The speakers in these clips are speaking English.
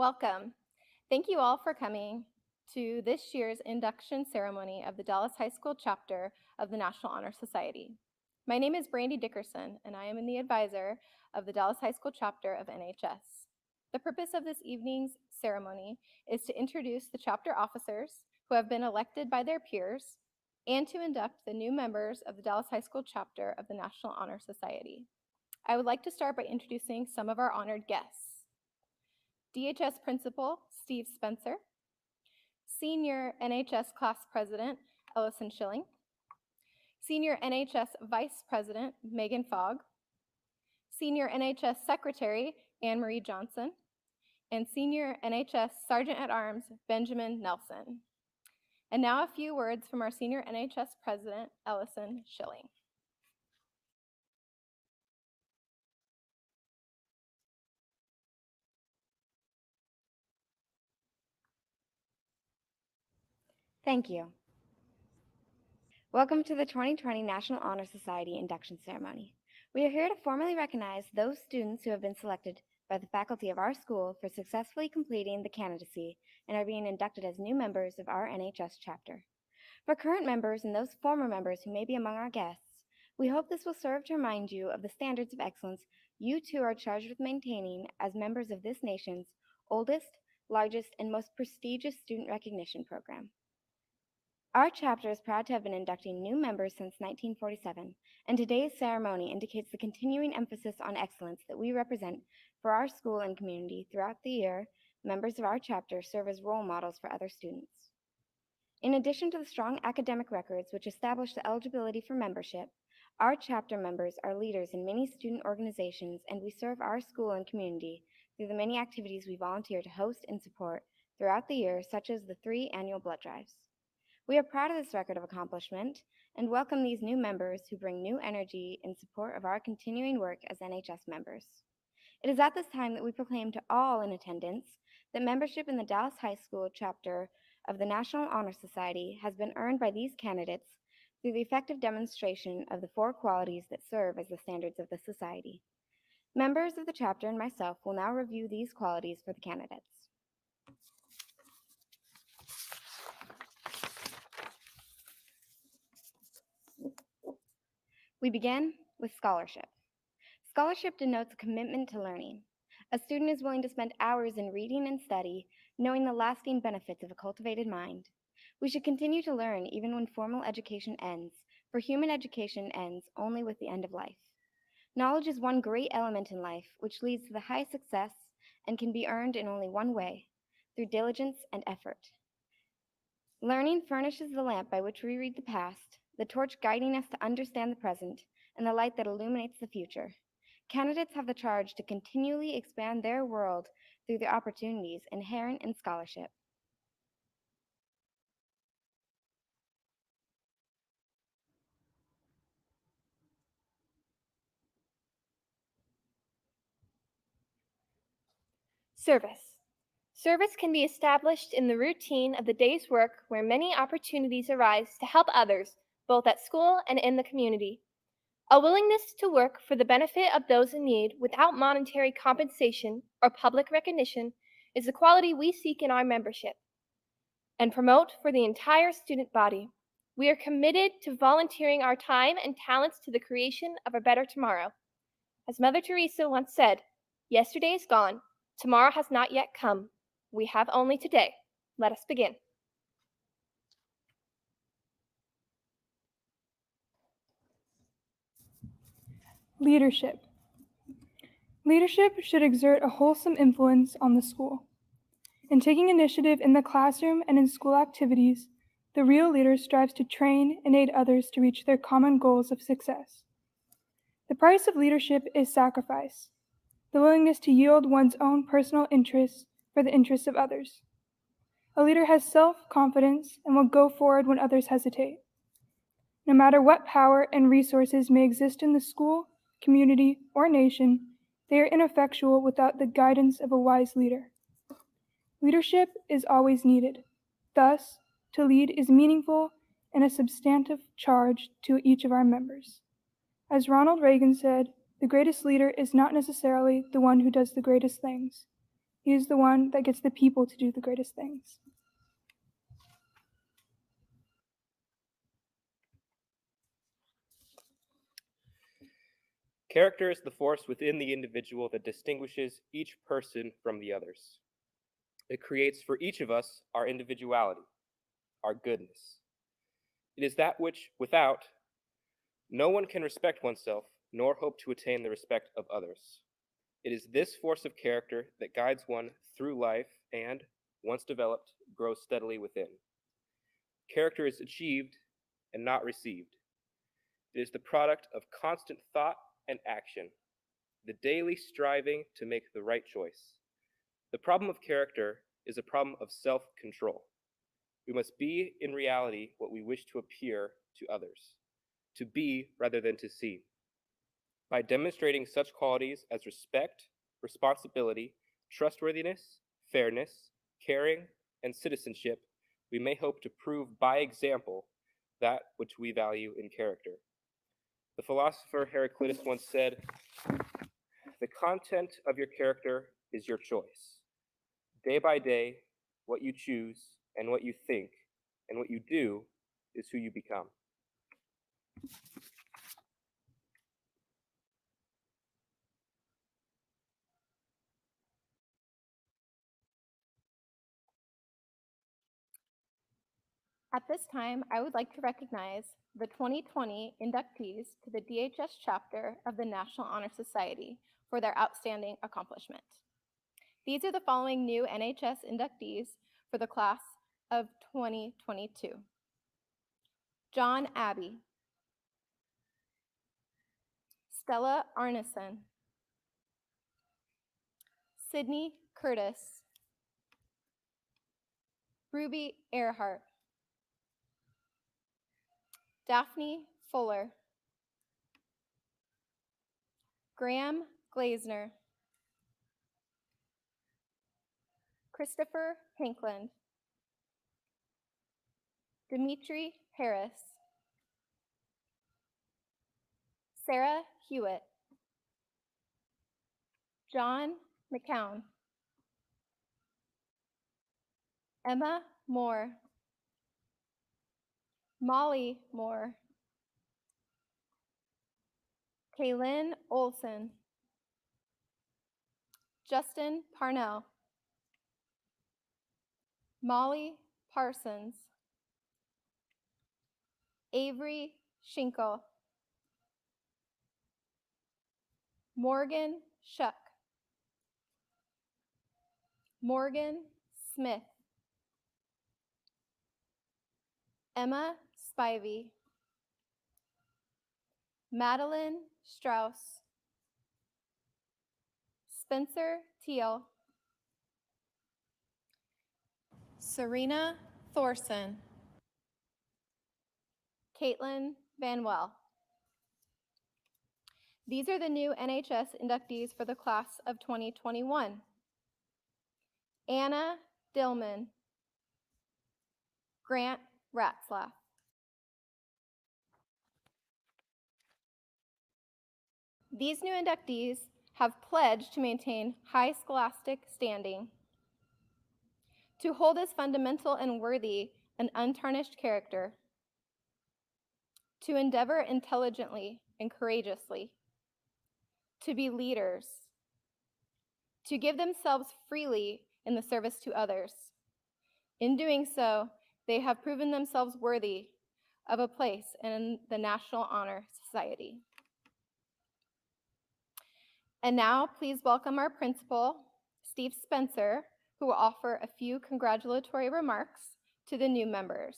Welcome. Thank you all for coming to this year's induction ceremony of the Dallas High School Chapter of the National Honor Society. My name is Brandy Dickerson, and I am the advisor of the Dallas High School Chapter of NHS. The purpose of this evening's ceremony is to introduce the chapter officers who have been elected by their peers and to induct the new members of the Dallas High School Chapter of the National Honor Society. I would like to start by introducing some of our honored guests. DHS Principal Steve Spencer, Senior NHS Class President Ellison Schilling, Senior NHS Vice President Megan Fogg, Senior NHS Secretary Anne Marie Johnson, and Senior NHS Sergeant at Arms Benjamin Nelson. And now a few words from our Senior NHS President Ellison Schilling. Thank you. Welcome to the 2020 National Honor Society induction ceremony. We are here to formally recognize those students who have been selected by the faculty of our school for successfully completing the candidacy and are being inducted as new members of our NHS chapter. For current members and those former members who may be among our guests, we hope this will serve to remind you of the standards of excellence you too are charged with maintaining as members of this nation's oldest, largest, and most prestigious student recognition program. Our chapter is proud to have been inducting new members since 1947, and today's ceremony indicates the continuing emphasis on excellence that we represent for our school and community. Throughout the year, members of our chapter serve as role models for other students. In addition to the strong academic records which establish the eligibility for membership, our chapter members are leaders in many student organizations, and we serve our school and community through the many activities we volunteer to host and support throughout the year, such as the 3 annual blood drives. We are proud of this record of accomplishment and welcome these new members who bring new energy in support of our continuing work as NHS members. It is at this time that we proclaim to all in attendance that membership in the Dallas High School chapter of the National Honor Society has been earned by these candidates through the effective demonstration of the 4 qualities that serve as the standards of the society. Members of the chapter and myself will now review these qualities for the candidates. We begin with scholarship. Scholarship denotes a commitment to learning. A student is willing to spend hours in reading and study, knowing the lasting benefits of a cultivated mind. We should continue to learn even when formal education ends, for human education ends only with the end of life. Knowledge is one great element in life which leads to the highest success and can be earned in only one way, through diligence and effort. Learning furnishes the lamp by which we read the past, the torch guiding us to understand the present, and the light that illuminates the future. Candidates have the charge to continually expand their world through the opportunities inherent in scholarship. Service. Service can be established in the routine of the day's work where many opportunities arise to help others, both at school and in the community. A willingness to work for the benefit of those in need without monetary compensation or public recognition is a quality we seek in our membership and promote for the entire student body. We are committed to volunteering our time and talents to the creation of a better tomorrow. As Mother Teresa once said, "Yesterday is gone. Tomorrow has not yet come. We have only today. Let us begin." Leadership. Leadership should exert a wholesome influence on the school. In taking initiative in the classroom and in school activities, the real leader strives to train and aid others to reach their common goals of success. The price of leadership is sacrifice, the willingness to yield one's own personal interests for the interests of others. A leader has self-confidence and will go forward when others hesitate. No matter what power and resources may exist in the school, community, or nation, they are ineffectual without the guidance of a wise leader. Leadership is always needed. Thus, to lead is meaningful and a substantive charge to each of our members. As Ronald Reagan said, the greatest leader is not necessarily the one who does the greatest things. He is the one that gets the people to do the greatest things. Character is the force within the individual that distinguishes each person from the others. It creates for each of us our individuality, our goodness. It is that which, without, no one can respect oneself nor hope to attain the respect of others. It is this force of character that guides one through life and, once developed, grows steadily within. Character is achieved and not received. It is the product of constant thought and action, the daily striving to make the right choice. The problem of character is a problem of self-control. We must be in reality what we wish to appear to others, to be rather than to seem. By demonstrating such qualities as respect, responsibility, trustworthiness, fairness, caring, and citizenship, we may hope to prove by example that which we value in character. The philosopher Heraclitus once said, "The content of your character is your choice. Day by day, what you choose and what you think and what you do is who you become." At this time, I would like to recognize the 2020 inductees to the DHS chapter of the National Honor Society for their outstanding accomplishment. These are the following new NHS inductees for the class of 2022. John Abbey, Stella Arneson, Sydney Curtis, Ruby Earhart, Daphne Fuller, Graham Glazner, Christopher Hankland, Dimitri Harris, Sarah Hewitt, John McCown, Emma Moore, Molly Moore, Kaylin Olson, Justin Parnell, Molly Parsons, Avery Schinkel, Morgan Shuck, Morgan Smith, Emma Spivey, Madeline Strauss, Spencer Teal, Serena Thorson, Caitlin Van Well. These are the new NHS inductees for the class of 2021. Anna Dillman, Grant Ratzlaff. These new inductees have pledged to maintain high scholastic standing, to hold as fundamental and worthy an untarnished character, to endeavor intelligently and courageously, to be leaders, to give themselves freely in the service to others. In doing so, they have proven themselves worthy of a place in the National Honor Society. And now, please welcome our principal, Steve Spencer, who will offer a few congratulatory remarks to the new members.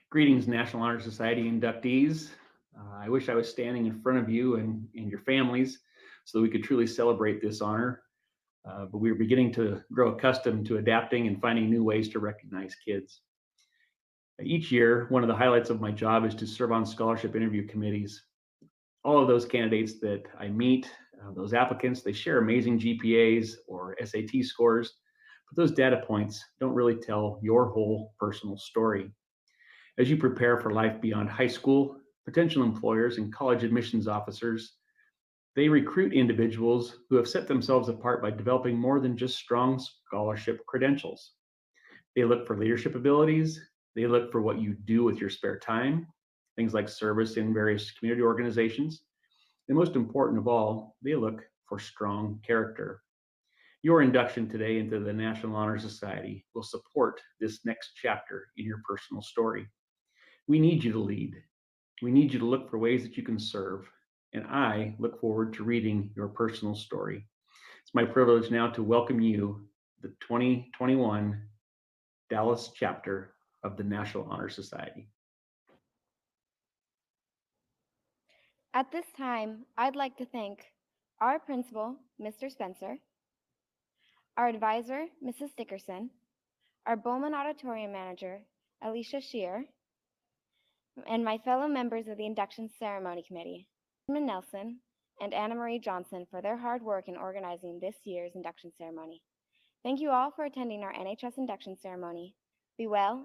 Greetings, National Honor Society inductees. I wish I was standing in front of you and your families so that we could truly celebrate this honor. But we are beginning to grow accustomed to adapting and finding new ways to recognize kids. Each year, one of the highlights of my job is to serve on scholarship interview committees. All of those candidates that I meet, those applicants, they share amazing GPAs or SAT scores, but those data points don't really tell your whole personal story. As you prepare for life beyond high school, potential employers and college admissions officers, They recruit individuals who have set themselves apart by developing more than just strong scholarship credentials. They look for leadership abilities. They look for what you do with your spare time, things like service in various community organizations. And most important of all, they look for strong character. Your induction today into the National Honor Society will support this next chapter in your personal story. We need you to lead. We need you to look for ways that you can serve. And I look forward to reading your personal story. It's my privilege now to welcome you, the 2021 Dallas Chapter of the National Honor Society. At this time, I'd like to thank our principal, Mr. Spencer, our advisor, Mrs. Dickerson, our Bowman Auditorium Manager, Alicia Shear, and my fellow members of the Induction Ceremony Committee, Benjamin Nelson and Anna Marie Johnson, for their hard work in organizing this year's induction ceremony. Thank you all for attending our NHS induction ceremony. Be well